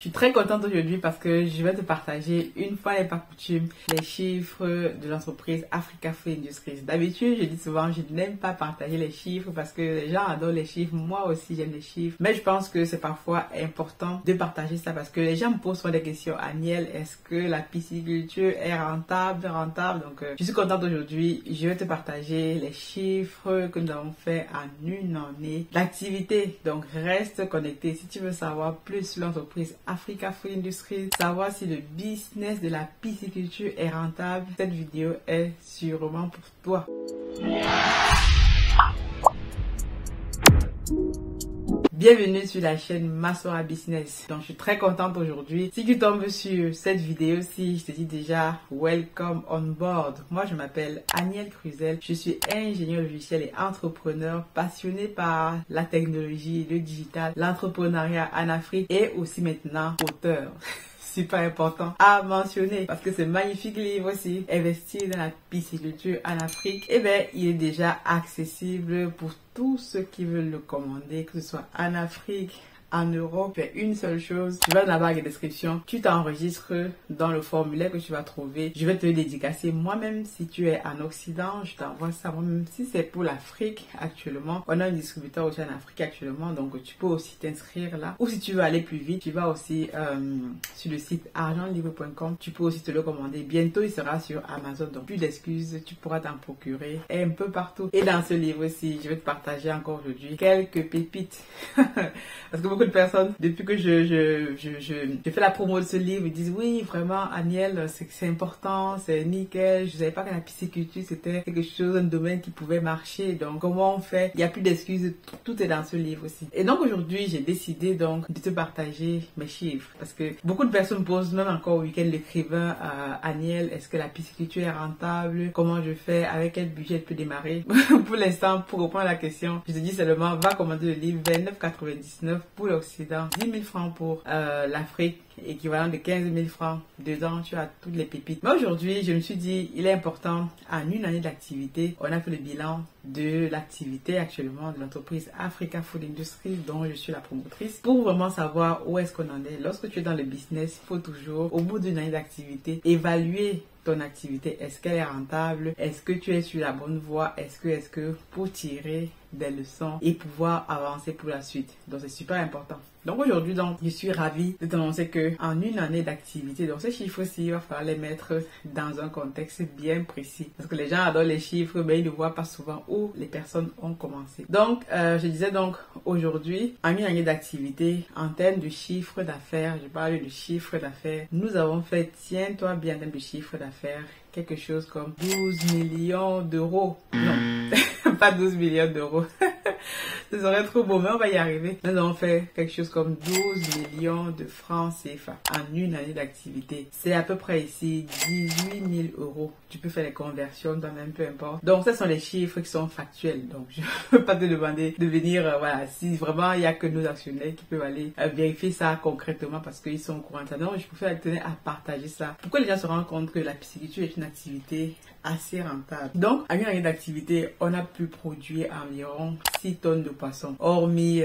Je suis très contente aujourd'hui parce que je vais te partager, une fois n'est pas coutume, les chiffres de l'entreprise Africa Food Industries. D'habitude, je dis souvent, je n'aime pas partager les chiffres parce que les gens adorent les chiffres. Moi aussi, j'aime les chiffres. Mais je pense que c'est parfois important de partager ça parce que les gens me posent souvent des questions. Aniel, est-ce que la pisciculture est rentable? Donc, je suis contente aujourd'hui. Je vais te partager les chiffres que nous avons fait en une année d'activité. Donc, reste connecté si tu veux savoir plus sur l'entreprise Africa Food Industries, savoir si le business de la pisciculture est rentable. Cette vidéo est sûrement pour toi. Bienvenue sur la chaîne Masora Business. Donc je suis très contente aujourd'hui. Si tu tombes sur cette vidéo-ci, je te dis déjà welcome on board. Moi je m'appelle Aniel Cruzel. Je suis ingénieur logiciel et entrepreneur passionné par la technologie, le digital, l'entrepreneuriat en Afrique et aussi maintenant auteur. Super important à mentionner parce que ce magnifique livre aussi, Investir dans la pisciculture en Afrique, il est déjà accessible pour tous ceux qui veulent le commander, que ce soit en Afrique, en Europe. Fais une seule chose, tu vas dans la barre de description, tu t'enregistres dans le formulaire que tu vas trouver. Je vais te le dédicacer moi-même. Si tu es en Occident, je t'envoie ça moi-même. Si c'est pour l'Afrique actuellement, on a un distributeur aussi en Afrique actuellement, donc tu peux aussi t'inscrire là. Ou si tu veux aller plus vite, tu vas aussi sur le site argentlivre.com, tu peux aussi te le commander. Bientôt il sera sur Amazon, donc plus d'excuses, tu pourras t'en procurer un peu partout. Et dans ce livre aussi, je vais te partager encore aujourd'hui quelques pépites parce que beaucoup de personnes, depuis que je fais la promo de ce livre, ils disent oui, vraiment, Aniel, c'est important, c'est nickel. Je ne savais pas que la pisciculture, c'était quelque chose, un domaine qui pouvait marcher. Donc, comment on fait? Il n'y a plus d'excuses, tout est dans ce livre aussi. Et donc, aujourd'hui, j'ai décidé donc de te partager mes chiffres. Parce que beaucoup de personnes posent, même encore au week-end, l'écrivain Aniel, est-ce que la pisciculture est rentable? Comment je fais? Avec quel budget je peux démarrer? Pour l'instant, pour reprendre la question, je te dis seulement, va commander le livre 29,99 pour l'Occident, 10 000 francs pour l'Afrique, équivalent de 15 000 francs. Dedans, tu as toutes les pépites. Mais aujourd'hui, je me suis dit, il est important, en une année d'activité, on a fait le bilan de l'activité actuellement de l'entreprise Africa Food Industries, dont je suis la promotrice, pour vraiment savoir où est-ce qu'on en est. Lorsque tu es dans le business, il faut toujours, au bout d'une année d'activité, évaluer ton activité. Est-ce qu'elle est rentable? Est-ce que tu es sur la bonne voie? Est-ce que pour tirer des leçons et pouvoir avancer pour la suite. Donc c'est super important. Donc aujourd'hui, je suis ravie de t'annoncer que en une année d'activité, donc ces chiffres-ci, il va falloir les mettre dans un contexte bien précis. Parce que les gens adorent les chiffres, mais ils ne voient pas souvent où les personnes ont commencé. Donc, je disais donc aujourd'hui, en une année d'activité, en termes de chiffre d'affaires, je parle de chiffre d'affaires, nous avons fait, tiens-toi bien, en termes de chiffre d'affaires, quelque chose comme 12 millions d'euros. Non, pas 12 millions d'euros. Ce serait trop beau, mais on va y arriver. Nous avons fait quelque chose comme 12 millions de francs CFA en une année d'activité. C'est à peu près ici 18 000 euros. Tu peux faire les conversions toi-même, peu importe. Donc, ce sont les chiffres qui sont factuels. Donc, je ne peux pas te demander de venir, voilà, si vraiment il n'y a que nos actionnaires qui peuvent aller vérifier ça concrètement parce qu'ils sont au courant. Non, je préfère tenir à partager ça. Pourquoi les gens se rendent compte que la pisciculture est une activité assez rentable. Donc, en une année d'activité, on a pu produire environ 6 tonnes de poissons. Hormis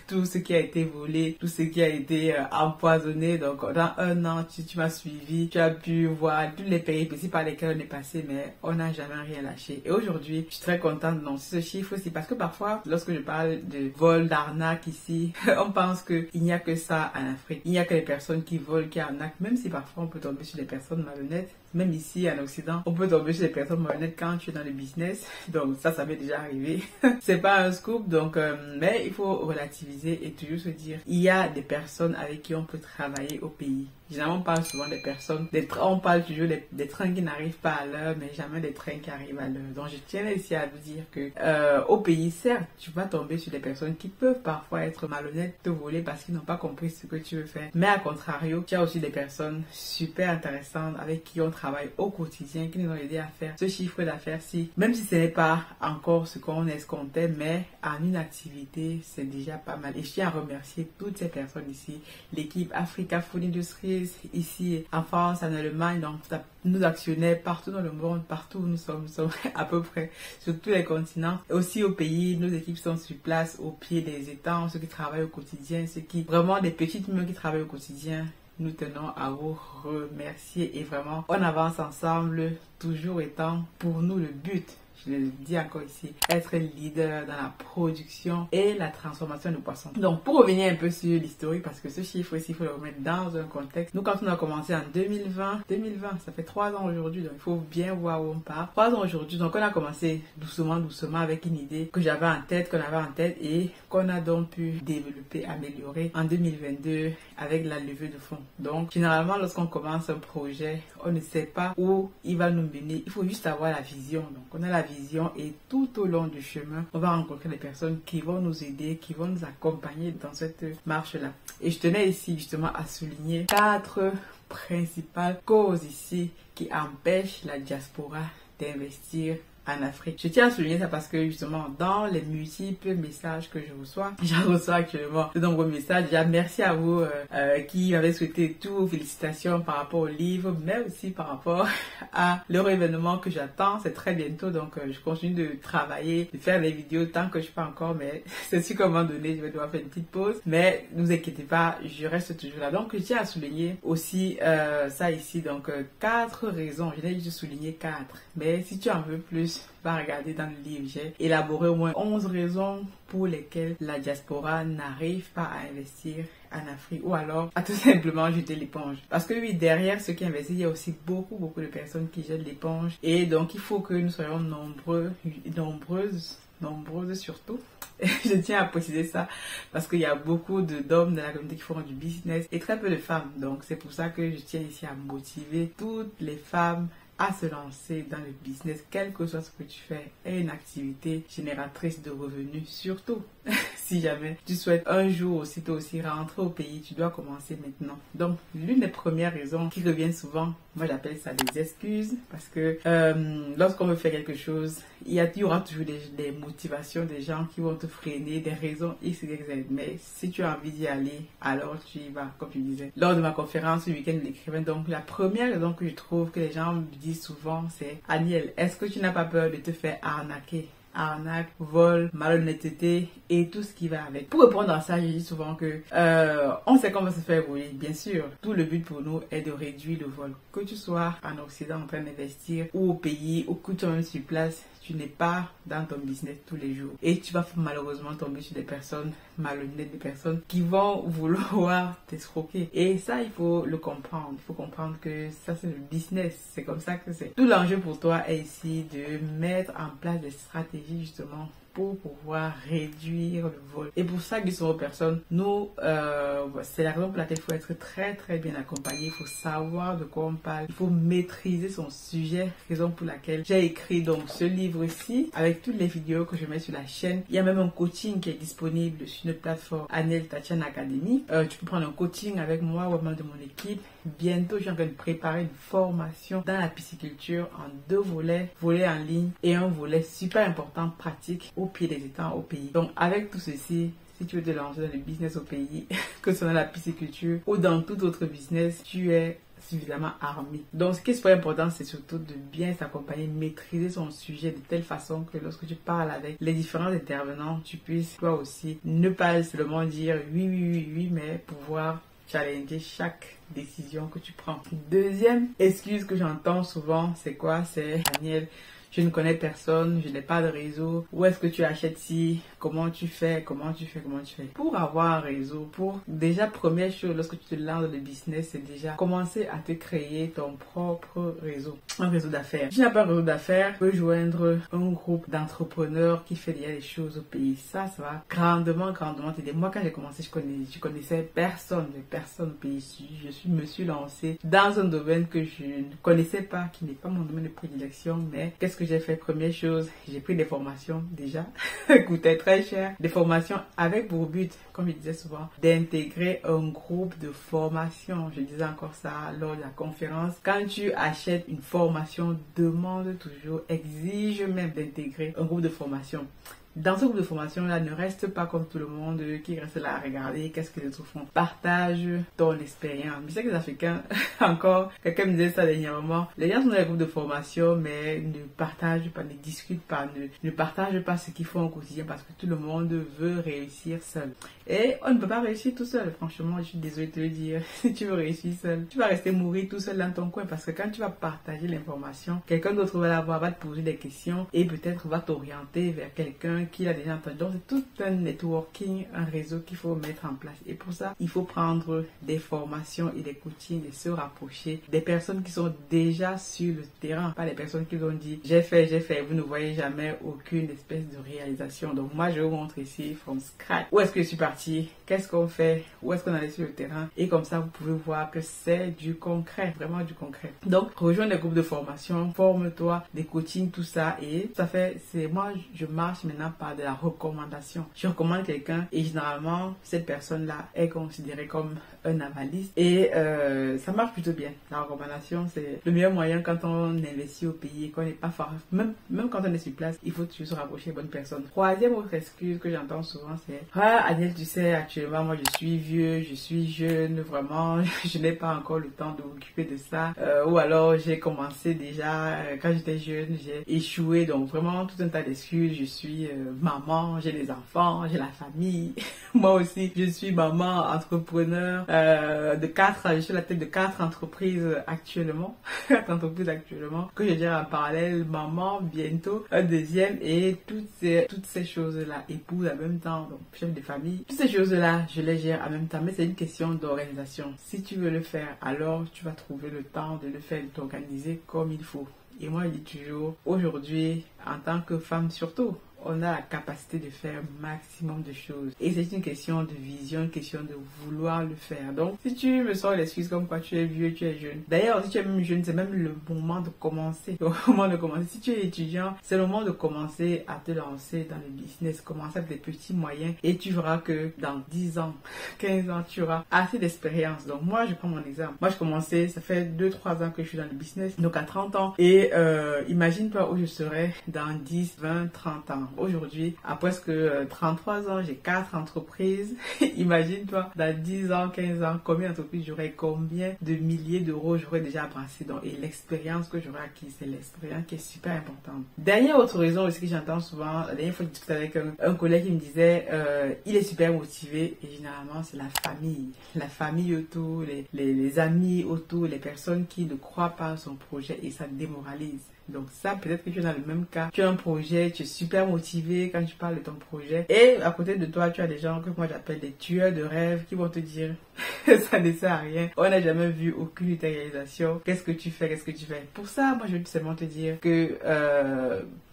tout ce qui a été volé, tout ce qui a été empoisonné. Donc, dans un an, tu m'as suivi, tu as pu voir toutes les péripéties par lesquelles on est passé, mais on n'a jamais rien lâché. Et aujourd'hui, je suis très contente d'annoncer ce chiffre aussi parce que parfois, lorsque je parle de vol, d'arnaque ici, on pense qu'il n'y a que ça en Afrique. Il n'y a que les personnes qui volent, qui arnaquent, même si parfois on peut tomber sur des personnes malhonnêtes. Même ici en Occident, on peut tomber sur des personnes malhonnêtes quand tu es dans le business. Donc ça m'est déjà arrivé. C'est pas un scoop, donc mais il faut relativiser et toujours se dire, il y a des personnes avec qui on peut travailler au pays. Généralement, on parle souvent des personnes, on parle toujours des trains qui n'arrivent pas à l'heure, mais jamais des trains qui arrivent à l'heure. Donc, je tiens ici à vous dire que au pays, certes, tu vas tomber sur des personnes qui peuvent parfois être malhonnêtes, te voler parce qu'ils n'ont pas compris ce que tu veux faire. Mais à contrario, tu as aussi des personnes super intéressantes avec qui on travaille au quotidien, qui nous ont aidé à faire ce chiffre d'affaires-ci. Même si ce n'est pas encore ce qu'on escomptait, mais en une activité, c'est déjà pas mal. Et je tiens à remercier toutes ces personnes ici, l'équipe Africa Food Industries, ici en France, en Allemagne, donc nos actionnaires partout dans le monde, partout où nous sommes à peu près sur tous les continents. Et aussi au pays, nos équipes sont sur place, au pied des étangs, ceux qui travaillent au quotidien, ceux qui, vraiment des petites mains qui travaillent au quotidien. Nous tenons à vous remercier et vraiment, on avance ensemble, toujours étant pour nous le but. Je le dis encore ici, être leader dans la production et la transformation de poissons. Donc, pour revenir un peu sur l'historique, parce que ce chiffre ici, il faut le remettre dans un contexte. Nous, quand on a commencé en 2020, ça fait 3 ans aujourd'hui, donc il faut bien voir où on part. 3 ans aujourd'hui, donc on a commencé doucement avec une idée que j'avais en tête, qu'on avait en tête et qu'on a donc pu développer, améliorer en 2022 avec la levée de fonds. Donc, généralement, lorsqu'on commence un projet, on ne sait pas où il va nous mener. Il faut juste avoir la vision. Donc, on a la vision et tout au long du chemin, on va rencontrer des personnes qui vont nous aider, qui vont nous accompagner dans cette marche-là. Et je tenais ici justement à souligner 4 principales causes ici qui empêchent la diaspora d'investir en Afrique. Je tiens à souligner ça parce que justement dans les multiples messages que j'en reçois actuellement de nombreux messages. Déjà merci à vous qui m'avez souhaité tout, félicitations par rapport au livre, mais aussi par rapport à leur événement que j'attends. C'est très bientôt, donc je continue de travailler, de faire des vidéos tant que je peux encore, mais c'est sûr qu'à un moment donné je vais devoir faire une petite pause, mais ne vous inquiétez pas, je reste toujours là. Donc je tiens à souligner aussi ça ici, donc 4 raisons, je l'ai juste souligné 4, mais si tu en veux plus, va regarder dans le livre. J'ai élaboré au moins 11 raisons pour lesquelles la diaspora n'arrive pas à investir en Afrique ou alors à tout simplement jeter l'éponge. Parce que oui, derrière ceux qui investissent, il y a aussi beaucoup de personnes qui jettent l'éponge et donc il faut que nous soyons nombreuses surtout. Je tiens à préciser ça parce qu'il y a beaucoup d'hommes dans la communauté qui font du business et très peu de femmes. Donc c'est pour ça que je tiens ici à motiver toutes les femmes à se lancer dans le business, quel que soit ce que tu fais, est une activité génératrice de revenus, surtout si jamais tu souhaites un jour aussi rentrer au pays, tu dois commencer maintenant. Donc, l'une des premières raisons qui revient souvent, moi j'appelle ça des excuses, parce que lorsqu'on veut faire quelque chose, il y aura toujours des motivations, des gens qui vont te freiner, des raisons X, Y, Z. Mais si tu as envie d'y aller, alors tu y vas, comme tu disais. Lors de ma conférence le week-end de l'écrivain, donc la première raison que je trouve que les gens me disent souvent, c'est: Aniel, est-ce que tu n'as pas peur de te faire arnaquer? Arnaque, vol, malhonnêteté et tout ce qui va avec. Pour répondre à ça, je dis souvent que on sait qu'on va se faire voler, bien sûr. Tout le but pour nous est de réduire le vol. Que tu sois en Occident en train d'investir ou au pays ou que tu es sur place, tu n'es pas dans ton business tous les jours. Et tu vas malheureusement tomber sur des personnes malhonnêtes, des personnes qui vont vouloir t'escroquer. Et ça, il faut le comprendre. Il faut comprendre que ça, c'est le business. C'est comme ça que c'est. Tout l'enjeu pour toi est ici de mettre en place des stratégies justement pour pouvoir réduire le vol. Et pour ça, glissons aux personnes, nous, c'est la raison pour laquelle il faut être très bien accompagné. Il faut savoir de quoi on parle. Il faut maîtriser son sujet. Raison pour laquelle j'ai écrit donc ce livre-ci avec toutes les vidéos que je mets sur la chaîne. Il y a même un coaching qui est disponible sur notre plateforme Aniel Tatian Academy. Tu peux prendre un coaching avec moi ou un membre de mon équipe. Bientôt, je suis en train de préparer une formation dans la pisciculture en 2 volets, volet en ligne et un volet super important, pratique, au pied des étangs, au pays. Donc, avec tout ceci, si tu veux te lancer dans le business au pays, que ce soit dans la pisciculture ou dans tout autre business, tu es suffisamment armé. Donc, ce qui est super important, c'est surtout de bien s'accompagner, maîtriser son sujet de telle façon que lorsque tu parles avec les différents intervenants, tu puisses toi aussi ne pas seulement dire oui, mais pouvoir challenger chaque décision que tu prends. Deuxième excuse que j'entends souvent, c'est quoi? C'est: Aniel, je ne connais personne, je n'ai pas de réseau. Où est-ce que tu achètes ci? Comment tu fais? Pour avoir un réseau, déjà, première chose, lorsque tu te lances dans le business, c'est déjà commencer à te créer ton propre réseau. Un réseau d'affaires. Si tu n'as pas un réseau d'affaires, tu peux joindre un groupe d'entrepreneurs qui fait déjà des choses au pays. Ça va grandement t'aider. Moi, quand j'ai commencé, je connaissais personne au pays. Je me suis lancée dans un domaine que je ne connaissais pas, qui n'est pas mon domaine de prédilection, mais qu'est-ce que j'ai fait? Première chose, j'ai pris des formations déjà, coûtait très cher, des formations avec pour but, comme je disais souvent, d'intégrer un groupe de formation. Je disais encore ça lors de la conférence. Quand tu achètes une formation, demande toujours, exige même d'intégrer un groupe de formation. dans ce groupe de formation là, ne reste pas comme tout le monde qui reste là à regarder qu'est-ce que les autres font. Partage ton expérience. Je sais que les Africains, encore, quelqu'un me disait ça dernièrement, les gens sont dans les groupes de formation mais ne partagent pas, ne discutent pas, ne partagent pas ce qu'ils font au quotidien parce que tout le monde veut réussir seul. Et on ne peut pas réussir tout seul, franchement, je suis désolée de te le dire. Si tu veux réussir seul, tu vas rester mourir tout seul dans ton coin parce que quand tu vas partager l'information, quelqu'un d'autre va la voir, va te poser des questions et peut-être va t'orienter vers quelqu'un qui l'a déjà entendu. Donc c'est tout un networking, un réseau qu'il faut mettre en place. Et pour ça, il faut prendre des formations et des coachings et se rapprocher des personnes qui sont déjà sur le terrain, pas les personnes qui ont dit j'ai fait, vous ne voyez jamais aucune espèce de réalisation. Donc moi je vous montre ici from scratch où est-ce que je suis partie, qu'est-ce qu'on fait, où est-ce qu'on allait sur le terrain, et comme ça vous pouvez voir que c'est du concret, vraiment du concret. Donc rejoins des groupes de formation, forme-toi, des coachings, tout ça, et ça fait, c'est moi je marche maintenant par de la recommandation. Je recommande quelqu'un et généralement cette personne-là est considérée comme un avaliste et ça marche plutôt bien. La recommandation c'est le meilleur moyen quand on investit au pays et qu'on n'est pas fort. Même quand on est sur place, il faut toujours se rapprocher des bonnes personnes. Troisième autre excuse que j'entends souvent c'est ah Aniel, tu sais, actuellement moi je suis vieux, je suis jeune, vraiment je n'ai pas encore le temps de m'occuper de ça, ou alors j'ai commencé déjà quand j'étais jeune, j'ai échoué, donc vraiment tout un tas d'excuses. Je suis maman, j'ai des enfants, j'ai la famille. Moi aussi je suis maman, entrepreneur de 4, je suis à la tête de 4 entreprises actuellement, 4 entreprises actuellement que je gère en parallèle, maman bientôt un deuxième, et toutes ces choses là, épouse en même temps, donc chef de famille, toutes ces choses là je les gère en même temps, mais c'est une question d'organisation. Si tu veux le faire, alors tu vas trouver le temps de le faire, de t'organiser comme il faut. Et moi je dis toujours, aujourd'hui en tant que femme surtout, on a la capacité de faire un maximum de choses. Et c'est une question de vision, une question de vouloir le faire. Donc, si tu me sors l'excuse comme quoi tu es vieux, tu es jeune. D'ailleurs, si tu es même jeune, c'est même le moment de commencer. Le moment de commencer. Si tu es étudiant, c'est le moment de commencer à te lancer dans le business. Commencer avec des petits moyens. Et tu verras que dans 10 ans, 15 ans, tu auras assez d'expérience. Donc, moi, je prends mon exemple. Moi, je commençais, ça fait 2-3 ans que je suis dans le business. Donc, à 30 ans. Et imagine-toi où je serai dans 10, 20, 30 ans. Aujourd'hui, à presque 33 ans, j'ai 4 entreprises. Imagine-toi, dans 10 ans, 15 ans, combien d'entreprises j'aurai, combien de milliers d'euros j'aurai déjà brassé. Donc, et l'expérience que j'aurai acquise, c'est l'expérience qui est super importante. Dernière autre raison aussi que j'entends souvent, la dernière fois que je discutais avec un collègue qui me disait, il est super motivé, et généralement c'est la famille. La famille autour, les amis autour, les personnes qui ne croient pas à son projet, et ça démoralise. Donc ça, peut-être que tu es dans le même cas. Tu as un projet, tu es super motivé quand tu parles de ton projet. Et à côté de toi, tu as des gens que moi j'appelle des tueurs de rêves qui vont te dire ça ne sert à rien. On n'a jamais vu aucune réalisation. Qu'est-ce que tu fais? Qu'est-ce que tu fais? Pour ça, moi je veux seulement te dire que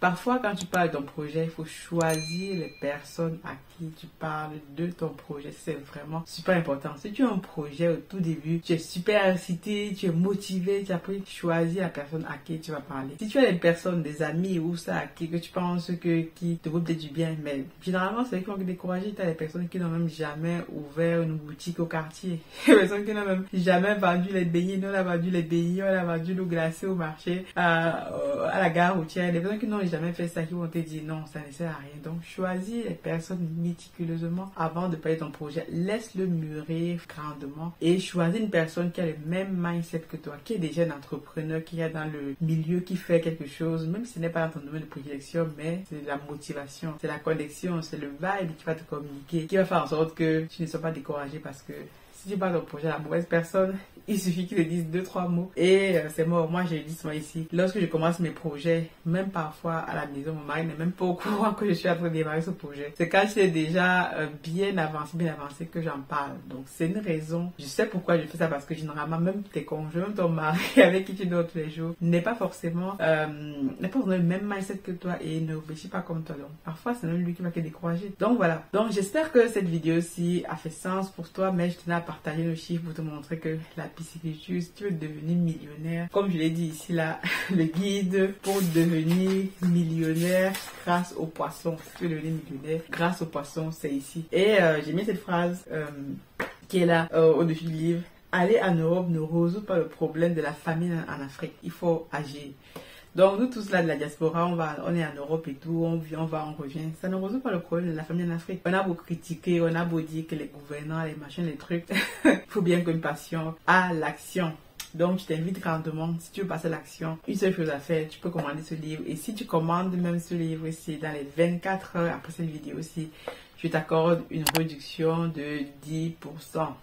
parfois quand tu parles de ton projet, il faut choisir les personnes à qui tu parles de ton projet. C'est vraiment super important. Si tu as un projet au tout début, tu es super incité, tu es motivé, tu as pris, choisir la personne à qui tu vas parler. Si tu as des personnes, des amis ou ça à qui que tu penses qui te veulent peut-être du bien, mais généralement c'est qu'ils vont te décourager. Tu as des personnes qui n'ont même jamais ouvert une boutique au quartier. Des personnes qui n'ont même jamais vendu les beignets. Nous on a vendu les beignets, on a vendu l'eau glacée au marché, à la gare routière. Des personnes qui n'ont jamais fait ça, qui vont te dire non, ça ne sert à rien. Donc choisis les personnes méticuleusement avant de payer ton projet. Laisse-le mûrir grandement et choisis une personne qui a le même mindset que toi, qui est déjà un entrepreneur, qui est dans le milieu, qui fait quelque chose, même si ce n'est pas dans ton domaine de prédilection, mais c'est la motivation, c'est la connexion, c'est le vibe qui va te communiquer, qui va faire en sorte que tu ne sois pas découragé, parce que si tu parles ton projet à la mauvaise personne, il suffit qu'ils te disent 2-3 mots et c'est mort. Moi, j'ai dit moi ici, lorsque je commence mes projets, même parfois à la maison, mon mari n'est même pas au courant que je suis en train de démarrer ce projet. C'est quand c'est déjà bien avancé que j'en parle. Donc, c'est une raison. Je sais pourquoi je fais ça, parce que généralement, même tes conjoints, même ton mari avec qui tu dors tous les jours, n'est pas forcément le même mindset que toi et ne réfléchit pas comme toi. Donc, parfois, c'est même lui qui va te décourager. Donc, voilà. Donc, j'espère que cette vidéo-ci a fait sens pour toi, mais je tenais à partager le chiffre pour te montrer que la pisciculture, si tu veux devenir millionnaire, comme je l'ai dit ici là, le guide pour devenir millionnaire grâce aux poissons. Si tu veux devenir millionnaire grâce aux poissons, c'est ici. Et j'ai mis cette phrase qui est là au-dessus du livre. Aller en Europe ne résout pas le problème de la famine en Afrique. Il faut agir. Donc nous tous là de la diaspora, on est en Europe et tout, on vient, on va, on revient. Ça ne résout pas le problème de la famille en Afrique. On a beau critiquer, on a beau dire que les gouvernants, les machins, les trucs, il faut bien qu'une passion à l'action. Donc, je t'invite grandement, si tu veux passer à l'action, une seule chose à faire, tu peux commander ce livre. Et si tu commandes même ce livre ici, dans les 24 heures après cette vidéo aussi, je t'accorde une réduction de 10%.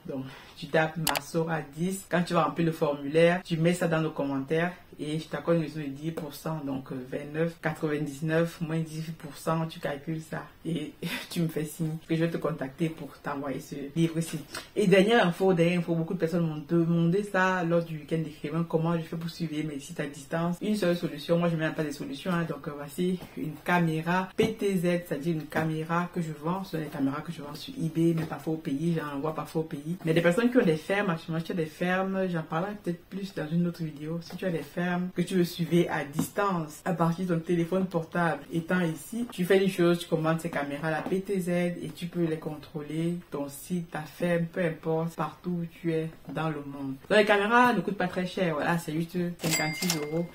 Donc, tu tapes Masora 10. Quand tu vas remplir le formulaire, tu mets ça dans nos commentaires et je t'accorde une réduction de 10%. Donc, 29,99 moins 18%, tu calcules ça. Et tu me fais signe que je vais te contacter pour t'envoyer ce livre-ci. Et dernière info, beaucoup de personnes m'ont demandé ça lors du week-end d'écrivain. Comment je fais pour suivre mes sites à distance? Une seule solution. Moi, je mets pas des solutions. Donc, voici une caméra PTZ, c'est-à-dire une caméra que je vends. Ce sont des caméras que je vends sur eBay, mais parfois au pays. J'en envoie parfois au pays. Mais des personnes qui ont des fermes, actuellement, tu as des fermes, j'en parlerai peut-être plus dans une autre vidéo. Si tu as des fermes que tu veux suivre à distance, à partir de ton téléphone portable étant ici, tu fais une chose, tu commandes ces caméras, la PTZ, et tu peux les contrôler, ton site, ta ferme, peu importe, partout où tu es dans le monde. Donc les caméras ne coûtent pas très cher, voilà, c'est juste 56 €.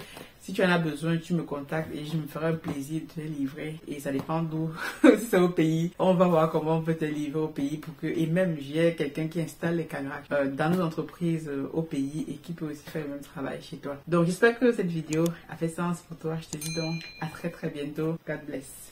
Si tu en as besoin, tu me contactes et je me ferai un plaisir de te livrer. Et ça dépend d'où. Si c'est au pays, on va voir comment on peut te livrer au pays pour que... Et même, j'ai quelqu'un qui installe les caméras dans nos entreprises au pays et qui peut aussi faire le même travail chez toi. Donc, j'espère que cette vidéo a fait sens pour toi. Je te dis donc à très très bientôt. God bless.